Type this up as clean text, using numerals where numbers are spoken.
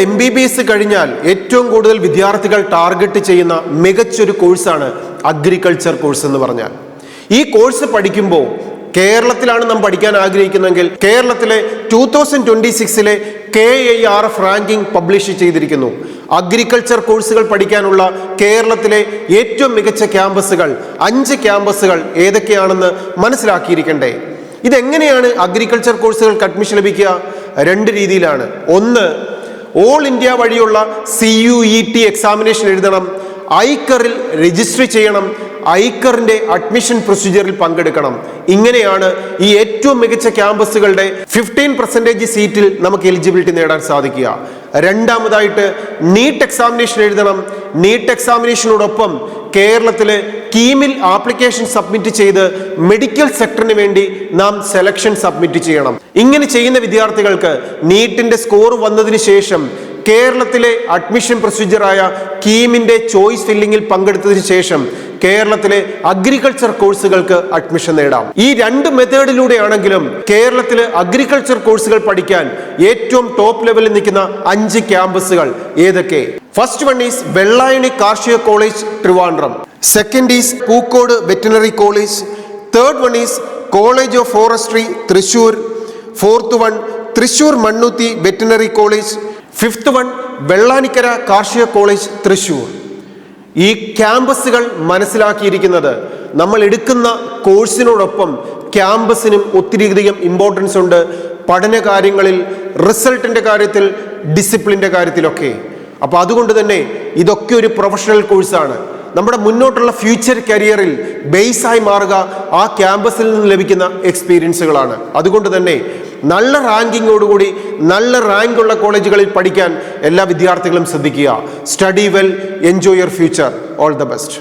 MBBS കഴിഞ്ഞാൽ ഏറ്റവും കൂടുതൽ വിദ്യാർത്ഥികൾ ടാർഗറ്റ് ചെയ്യുന്ന മികച്ചൊരു കോഴ്സാണ് അഗ്രികൾച്ചർ കോഴ്സ് എന്ന് പറഞ്ഞാൽ. ഈ കോഴ്സ് പഠിക്കുമ്പോൾ കേരളത്തിലാണ് നാം പഠിക്കാൻ ആഗ്രഹിക്കുന്നതെങ്കിൽ കേരളത്തിലെ 2026 KIRF റാങ്കിംഗ് പബ്ലിഷ് ചെയ്തിരിക്കുന്നു. അഗ്രികൾച്ചർ കോഴ്സുകൾ പഠിക്കാനുള്ള കേരളത്തിലെ ഏറ്റവും മികച്ച ക്യാമ്പസുകൾ 5 ക്യാമ്പസുകൾ ഏതൊക്കെയാണെന്ന് മനസ്സിലാക്കിയിരിക്കണ്ടേ. ഇതെങ്ങനെയാണ് അഗ്രികൾച്ചർ കോഴ്സുകൾക്ക് അഡ്മിഷൻ ലഭിക്കുക? 2 രീതിയിലാണ്. ഒന്ന്, ഓൾ ഇന്ത്യ വഴിയുള്ള CUET എക്സാമിനേഷൻ എഴുതണം, ഐക്കറിൽ രജിസ്റ്റർ ചെയ്യണം, ഐക്കറിന്റെ അഡ്മിഷൻ പ്രൊസീജിയറിൽ പങ്കെടുക്കണം. ഇങ്ങനെയാണ് ഈ ഏറ്റവും മികച്ച ക്യാമ്പസുകളുടെ 15% സീറ്റിൽ നമുക്ക് എലിജിബിലിറ്റി നേടാൻ സാധിക്കുക. രണ്ടാമതായിട്ട് നീറ്റ് എക്സാമിനേഷൻ എഴുതണം. നീറ്റ് എക്സാമിനേഷനോടൊപ്പം കേരളത്തിലെ കീമിൽ ആപ്ലിക്കേഷൻ സബ്മിറ്റ് ചെയ്ത് മെഡിക്കൽ സെക്ടറിന് വേണ്ടി നാം സെലക്ഷൻ സബ്മിറ്റ് ചെയ്യണം. ഇങ്ങനെ ചെയ്യുന്ന വിദ്യാർത്ഥികൾക്ക് നീറ്റിന്റെ സ്കോർ വന്നതിന് ശേഷം കേരളത്തിലെ അഡ്മിഷൻ പ്രൊസീജിയറായ കീമിന്റെ ചോയ്സ് ഫില്ലിങ്ങിൽ പങ്കെടുത്തതിന് ശേഷം കേരളത്തിലെ അഗ്രികൾച്ചർ കോഴ്സുകൾക്ക് അഡ്മിഷൻ നേടാം. ഈ 2 മെത്തേഡിലൂടെയാണെങ്കിലും കേരളത്തിലെ അഗ്രികൾച്ചർ കോഴ്സുകൾ പഠിക്കാൻ ഏറ്റവും ടോപ്പ് ലെവലിൽ നിൽക്കുന്ന 5 ക്യാമ്പസുകൾ ഏതൊക്കെ? ഫസ്റ്റ് വൺ ഈസ് വെള്ളായണി കാർഷിക college Trivandrum. Second is Pookode veterinary college. Third one is college of forestry Thrissur. Fourth one Thrissur Mannuthy veterinary college. Fifth one Vellanikkara കാർഷിക കോളേജ് തൃശൂർ. ഈ ക്യാമ്പസുകൾ മനസ്സിലാക്കിയിരിക്കുന്നത് നമ്മൾ എടുക്കുന്ന കോഴ്സിനോടൊപ്പം ക്യാമ്പസിനും ഒത്തിരിയധികം ഇമ്പോർട്ടൻസ് ഉണ്ട്. പഠന കാര്യങ്ങളിൽ, റിസൾട്ടിൻ്റെ കാര്യത്തിൽ, ഡിസിപ്ലിൻ്റെ കാര്യത്തിലൊക്കെ. അപ്പോൾ അതുകൊണ്ട് തന്നെ ഇതൊക്കെ ഒരു പ്രൊഫഷണൽ കോഴ്സാണ്. നമ്മുടെ മുന്നോട്ടുള്ള ഫ്യൂച്ചർ കരിയറിൽ ബേസായി മാറുക ആ ക്യാമ്പസിൽ നിന്ന് ലഭിക്കുന്ന എക്സ്പീരിയൻസുകളാണ്. അതുകൊണ്ട് തന്നെ നല്ല റാങ്കിങ്ങോടുകൂടി നല്ല റാങ്കുള്ള കോളേജുകളിൽ പഠിക്കാൻ എല്ലാ വിദ്യാർത്ഥികളും ശ്രദ്ധിക്കുക. Study well, enjoy your future. All the best.